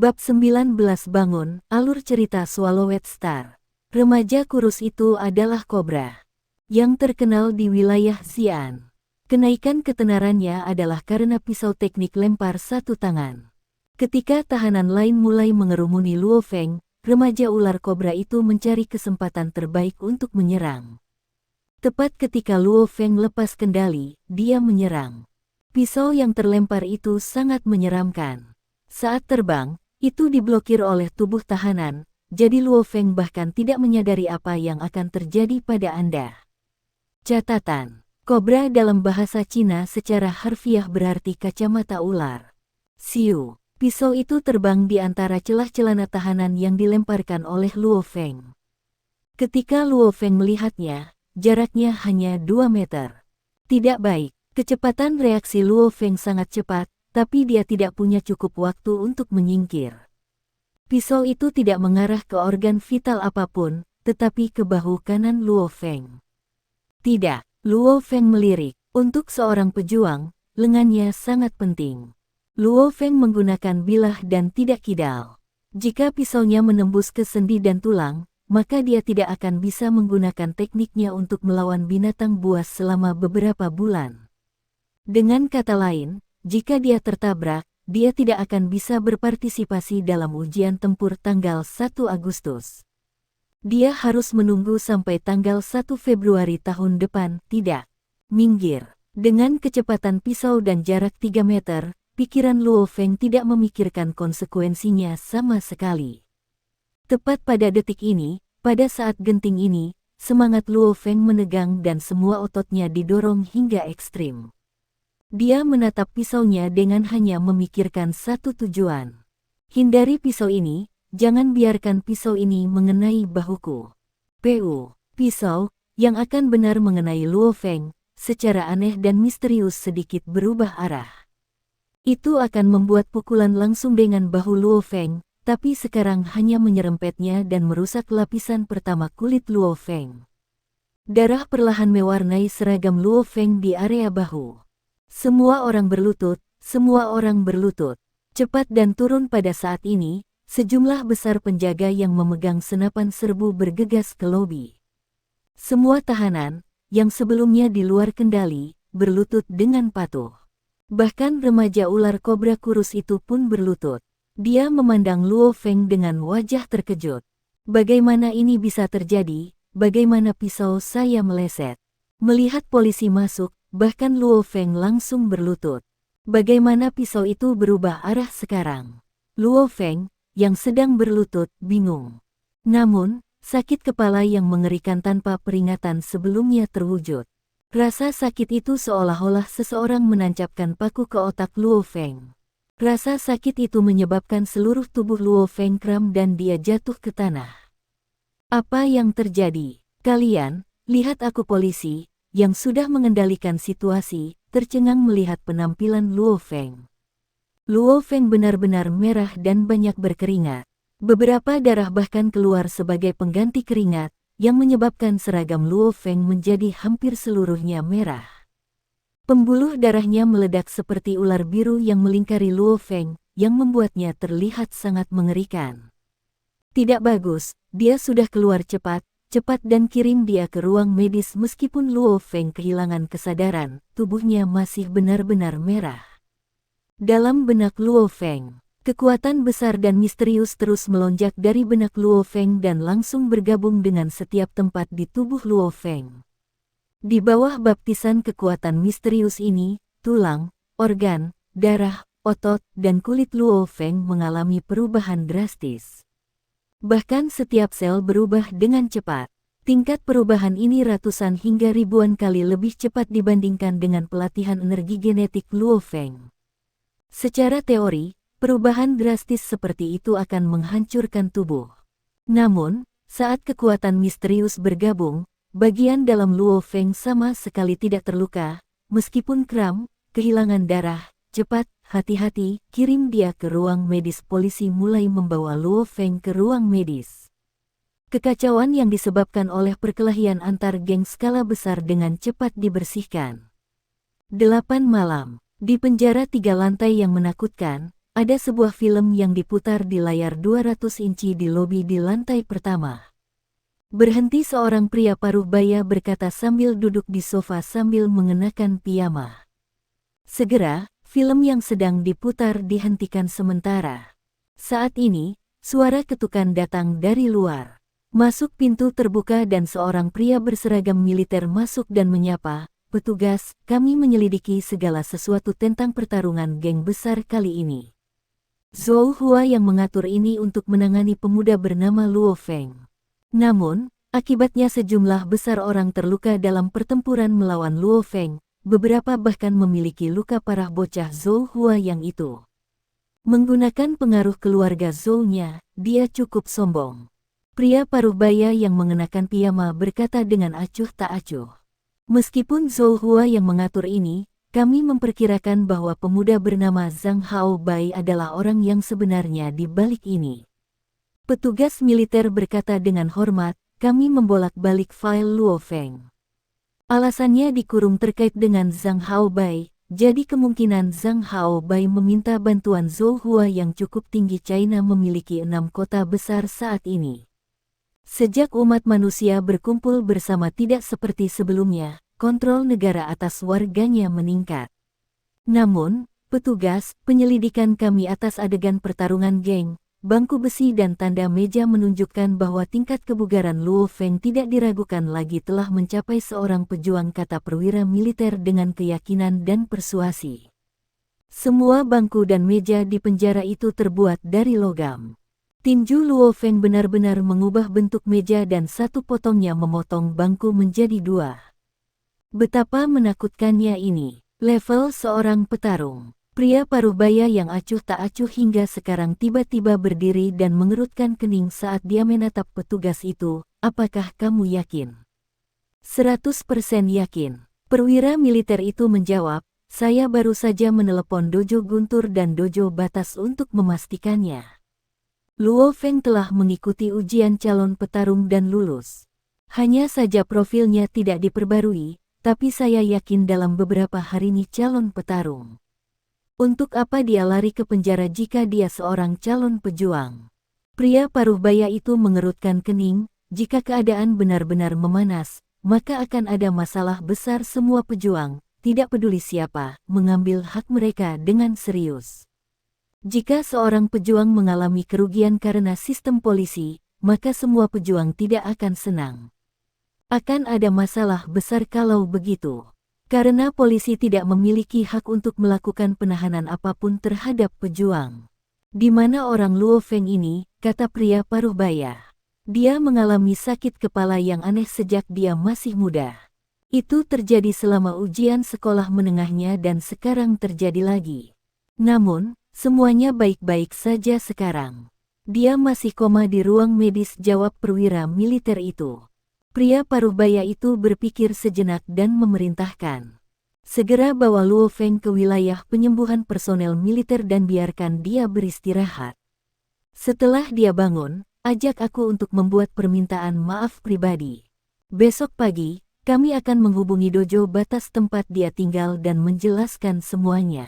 Bab 19 Bangun, alur cerita Swallowed Star. Remaja kurus itu adalah kobra yang terkenal di wilayah Xi'an. Kenaikan ketenarannya adalah karena pisau teknik lempar satu tangan. Ketika tahanan lain mulai mengerumuni Luo Feng, remaja ular kobra itu mencari kesempatan terbaik untuk menyerang. Tepat ketika Luo Feng lepas kendali, dia menyerang. Pisau yang terlempar itu sangat menyeramkan. Saat terbang, itu diblokir oleh tubuh tahanan, jadi Luo Feng bahkan tidak menyadari apa yang akan terjadi pada Anda. Catatan: kobra dalam bahasa Cina secara harfiah berarti kacamata ular. Siu. Pisau itu terbang di antara celah celana tahanan yang dilemparkan oleh Luo Feng. Ketika Luo Feng melihatnya, jaraknya hanya 2 meter. Tidak baik, kecepatan reaksi Luo Feng sangat cepat, tapi dia tidak punya cukup waktu untuk menyingkir. Pisau itu tidak mengarah ke organ vital apapun, tetapi ke bahu kanan Luo Feng. Tidak, Luo Feng melirik. Untuk seorang pejuang, lengannya sangat penting. Luo Feng menggunakan bilah dan tidak kidal. Jika pisaunya menembus ke sendi dan tulang, maka dia tidak akan bisa menggunakan tekniknya untuk melawan binatang buas selama beberapa bulan. Dengan kata lain, jika dia tertabrak, dia tidak akan bisa berpartisipasi dalam ujian tempur tanggal 1 Agustus. Dia harus menunggu sampai tanggal 1 Februari tahun depan, tidak. Minggir. Dengan kecepatan pisau dan jarak 3 meter, pikiran Luo Feng tidak memikirkan konsekuensinya sama sekali. Tepat pada detik ini, pada saat genting ini, semangat Luo Feng menegang dan semua ototnya didorong hingga ekstrim. Dia menatap pisaunya dengan hanya memikirkan satu tujuan. Hindari pisau ini, jangan biarkan pisau ini mengenai bahuku. Pisau, yang akan benar mengenai Luo Feng, secara aneh dan misterius sedikit berubah arah. Itu akan membuat pukulan langsung dengan bahu Luo Feng, tapi sekarang hanya menyerempetnya dan merusak lapisan pertama kulit Luo Feng. Darah perlahan mewarnai seragam Luo Feng di area bahu. Semua orang berlutut, cepat dan turun pada saat ini, sejumlah besar penjaga yang memegang senapan serbu bergegas ke lobi. Semua tahanan, yang sebelumnya di luar kendali, berlutut dengan patuh. Bahkan remaja ular kobra kurus itu pun berlutut. Dia memandang Luo Feng dengan wajah terkejut. Bagaimana ini bisa terjadi? Bagaimana pisau saya meleset? Melihat polisi masuk, bahkan Luo Feng langsung berlutut. Bagaimana pisau itu berubah arah sekarang? Luo Feng, yang sedang berlutut, bingung. Namun, sakit kepala yang mengerikan tanpa peringatan sebelumnya terwujud. Rasa sakit itu seolah-olah seseorang menancapkan paku ke otak Luo Feng. Rasa sakit itu menyebabkan seluruh tubuh Luo Feng kram dan dia jatuh ke tanah. Apa yang terjadi? Kalian, lihat aku polisi, yang sudah mengendalikan situasi, tercengang melihat penampilan Luo Feng. Luo Feng benar-benar merah dan banyak berkeringat. Beberapa darah bahkan keluar sebagai pengganti keringat, yang menyebabkan seragam Luo Feng menjadi hampir seluruhnya merah. Pembuluh darahnya meledak seperti ular biru yang melingkari Luo Feng, yang membuatnya terlihat sangat mengerikan. Tidak bagus, dia sudah keluar cepat dan kirim dia ke ruang medis meskipun Luo Feng kehilangan kesadaran, tubuhnya masih benar-benar merah. Dalam benak Luo Feng, kekuatan besar dan misterius terus melonjak dari benak Luo Feng dan langsung bergabung dengan setiap tempat di tubuh Luo Feng. Di bawah baptisan kekuatan misterius ini, tulang, organ, darah, otot, dan kulit Luo Feng mengalami perubahan drastis. Bahkan setiap sel berubah dengan cepat. Tingkat perubahan ini ratusan hingga ribuan kali lebih cepat dibandingkan dengan pelatihan energi genetik Luo Feng. Secara teori, perubahan drastis seperti itu akan menghancurkan tubuh. Namun, saat kekuatan misterius bergabung, bagian dalam Luo Feng sama sekali tidak terluka, meskipun kram, kehilangan darah. Cepat, hati-hati, kirim dia ke ruang medis. Polisi mulai membawa Luo Feng ke ruang medis. Kekacauan yang disebabkan oleh perkelahian antar geng skala besar dengan cepat dibersihkan. 8 malam. Di penjara 3 lantai yang menakutkan, ada sebuah film yang diputar di layar 200 inci di lobi di lantai pertama. Berhenti seorang pria paruh baya berkata sambil duduk di sofa sambil mengenakan piyama. Segera, film yang sedang diputar dihentikan sementara. Saat ini, suara ketukan datang dari luar. Masuk pintu terbuka dan seorang pria berseragam militer masuk dan menyapa, "Petugas, kami menyelidiki segala sesuatu tentang pertarungan geng besar kali ini. Zhou Hua yang mengatur ini untuk menangani pemuda bernama Luo Feng. Namun, akibatnya sejumlah besar orang terluka dalam pertempuran melawan Luo Feng, beberapa bahkan memiliki luka parah." Bocah Zhou Hua yang itu menggunakan pengaruh keluarga Zhou-nya, dia cukup sombong. Pria paruh baya yang mengenakan piyama berkata dengan acuh tak acuh. Meskipun Zhou Hua yang mengatur ini, kami memperkirakan bahwa pemuda bernama Zhang Haobai adalah orang yang sebenarnya di balik ini. Petugas militer berkata dengan hormat, "Kami membolak-balik file Luo Feng. Alasannya dikurung terkait dengan Zhang Haobai, jadi kemungkinan Zhang Haobai meminta bantuan Zhou Hua yang cukup tinggi." China memiliki 6 kota besar saat ini. Sejak umat manusia berkumpul bersama tidak seperti sebelumnya, kontrol negara atas warganya meningkat. Namun, petugas, penyelidikan kami atas adegan pertarungan geng, bangku besi dan tanda meja menunjukkan bahwa tingkat kebugaran Luo Feng tidak diragukan lagi telah mencapai seorang pejuang, kata perwira militer dengan keyakinan dan persuasi. Semua bangku dan meja di penjara itu terbuat dari logam. Tinju Luo Feng benar-benar mengubah bentuk meja dan satu potongnya memotong bangku menjadi 2. Betapa menakutkannya ini. Level seorang petarung. Pria paruh baya yang acuh tak acuh hingga sekarang tiba-tiba berdiri dan mengerutkan kening saat dia menatap petugas itu. "Apakah kamu yakin?" 100% yakin. Perwira militer itu menjawab, "Saya baru saja menelepon dojo guntur dan dojo batas untuk memastikannya. Luo Feng telah mengikuti ujian calon petarung dan lulus. Hanya saja profilnya tidak diperbarui, tapi saya yakin dalam beberapa hari ini calon petarung. Untuk apa dia lari ke penjara jika dia seorang calon pejuang?" Pria paruh baya itu mengerutkan kening, jika keadaan benar-benar memanas, maka akan ada masalah besar. Semua pejuang, tidak peduli siapa, mengambil hak mereka dengan serius. Jika seorang pejuang mengalami kerugian karena sistem polisi, maka semua pejuang tidak akan senang. Akan ada masalah besar kalau begitu. Karena polisi tidak memiliki hak untuk melakukan penahanan apapun terhadap pejuang. "Di mana orang Luo Feng ini?" kata pria paruh baya. "Dia mengalami sakit kepala yang aneh sejak dia masih muda. Itu terjadi selama ujian sekolah menengahnya dan sekarang terjadi lagi. Namun, semuanya baik-baik saja sekarang. Dia masih koma di ruang medis," jawab perwira militer itu. Pria paruh baya itu berpikir sejenak dan memerintahkan, "Segera bawa Luo Feng ke wilayah penyembuhan personel militer dan biarkan dia beristirahat. Setelah dia bangun, ajak aku untuk membuat permintaan maaf pribadi. Besok pagi, kami akan menghubungi dojo batas tempat dia tinggal dan menjelaskan semuanya.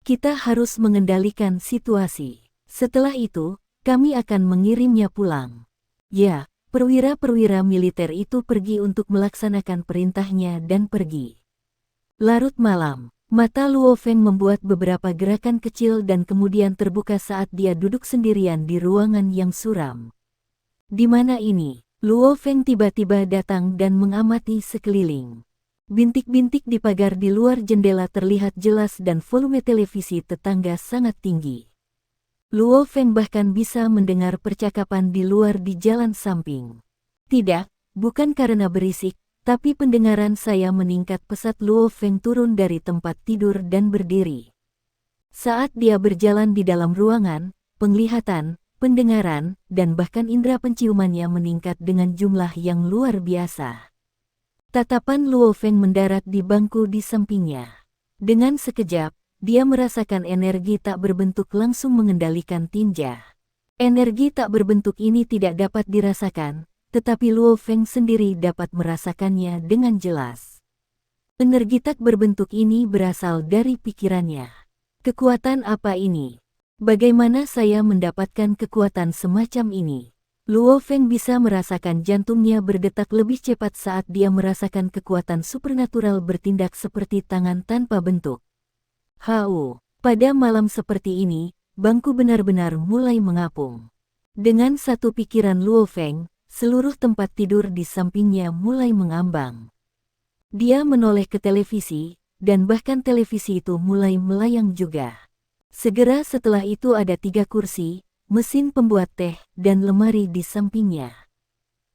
Kita harus mengendalikan situasi. Setelah itu, kami akan mengirimnya pulang." Ya, perwira-perwira militer itu pergi untuk melaksanakan perintahnya dan pergi. Larut malam, mata Luo Feng membuat beberapa gerakan kecil dan kemudian terbuka saat dia duduk sendirian di ruangan yang suram. "Di mana ini?" Luo Feng tiba-tiba datang dan mengamati sekeliling. Bintik-bintik di pagar di luar jendela terlihat jelas dan volume televisi tetangga sangat tinggi. Luo Feng bahkan bisa mendengar percakapan di luar di jalan samping. "Tidak, bukan karena berisik, tapi pendengaran saya meningkat pesat." Luo Feng turun dari tempat tidur dan berdiri. Saat dia berjalan di dalam ruangan, penglihatan, pendengaran, dan bahkan indera penciumannya meningkat dengan jumlah yang luar biasa. Tatapan Luo Feng mendarat di bangku di sampingnya. Dengan sekejap, dia merasakan energi tak berbentuk langsung mengendalikan tinja. Energi tak berbentuk ini tidak dapat dirasakan, tetapi Luo Feng sendiri dapat merasakannya dengan jelas. Energi tak berbentuk ini berasal dari pikirannya. Kekuatan apa ini? Bagaimana saya mendapatkan kekuatan semacam ini? Luo Feng bisa merasakan jantungnya berdetak lebih cepat saat dia merasakan kekuatan supernatural bertindak seperti tangan tanpa bentuk. Pada malam seperti ini, bangku benar-benar mulai mengapung. Dengan satu pikiran Luo Feng, seluruh tempat tidur di sampingnya mulai mengambang. Dia menoleh ke televisi, dan bahkan televisi itu mulai melayang juga. Segera setelah itu ada 3 kursi, mesin pembuat teh, dan lemari di sampingnya.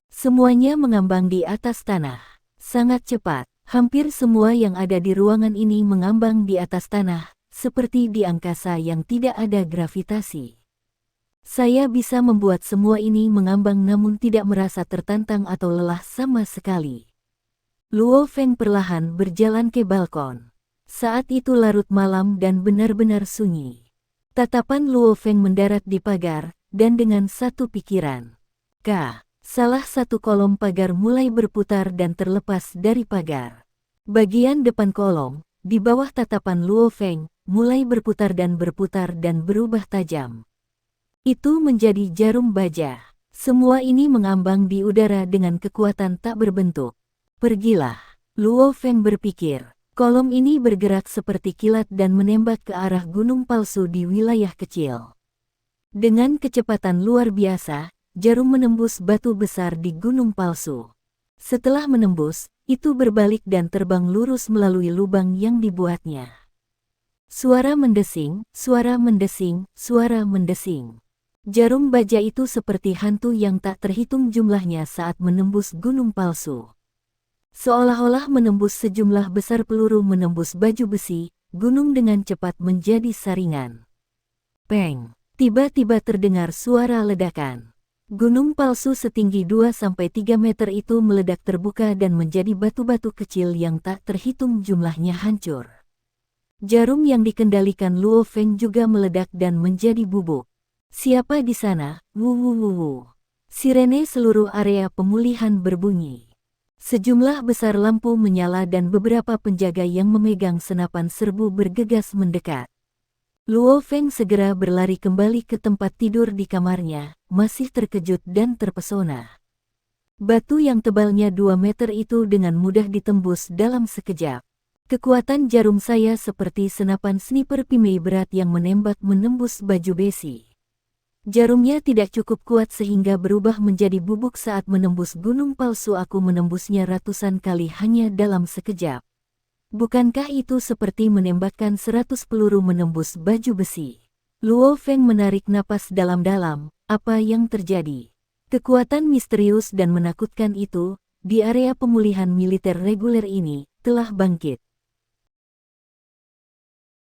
Semuanya mengambang di atas tanah. Sangat cepat, hampir semua yang ada di ruangan ini mengambang di atas tanah, seperti di angkasa yang tidak ada gravitasi. Saya bisa membuat semua ini mengambang namun tidak merasa tertantang atau lelah sama sekali. Luo Feng perlahan berjalan ke balkon. Saat itu larut malam dan benar-benar sunyi. Tatapan Luo Feng mendarat di pagar, dan dengan satu pikiran. Salah satu kolom pagar mulai berputar dan terlepas dari pagar. Bagian depan kolom, di bawah tatapan Luo Feng, mulai berputar dan berubah tajam. Itu menjadi jarum baja. Semua ini mengambang di udara dengan kekuatan tak berbentuk. Pergilah, Luo Feng berpikir. Kolom ini bergerak seperti kilat dan menembak ke arah gunung palsu di wilayah kecil. Dengan kecepatan luar biasa, jarum menembus batu besar di gunung palsu. Setelah menembus, itu berbalik dan terbang lurus melalui lubang yang dibuatnya. Suara mendesing, suara mendesing, suara mendesing. Jarum baja itu seperti hantu yang tak terhitung jumlahnya saat menembus gunung palsu. Seolah-olah menembus sejumlah besar peluru menembus baju besi, gunung dengan cepat menjadi saringan. Peng! Tiba-tiba terdengar suara ledakan. Gunung palsu setinggi 2-3 meter itu meledak terbuka dan menjadi batu-batu kecil yang tak terhitung jumlahnya hancur. Jarum yang dikendalikan Luo Feng juga meledak dan menjadi bubuk. Siapa di sana? Wu. Sirene seluruh area pemulihan berbunyi. Sejumlah besar lampu menyala dan beberapa penjaga yang memegang senapan serbu bergegas mendekat. Luo Feng segera berlari kembali ke tempat tidur di kamarnya, masih terkejut dan terpesona. Batu yang tebalnya 2 meter itu dengan mudah ditembus dalam sekejap. Kekuatan jarum saya seperti senapan sniper pimei berat yang menembus baju besi. Jarumnya tidak cukup kuat sehingga berubah menjadi bubuk saat menembus gunung palsu. Aku menembusnya ratusan kali hanya dalam sekejap. Bukankah itu seperti menembakkan 100 peluru menembus baju besi? Luo Feng menarik napas dalam-dalam. Apa yang terjadi? Kekuatan misterius dan menakutkan itu, di area pemulihan militer reguler ini, telah bangkit.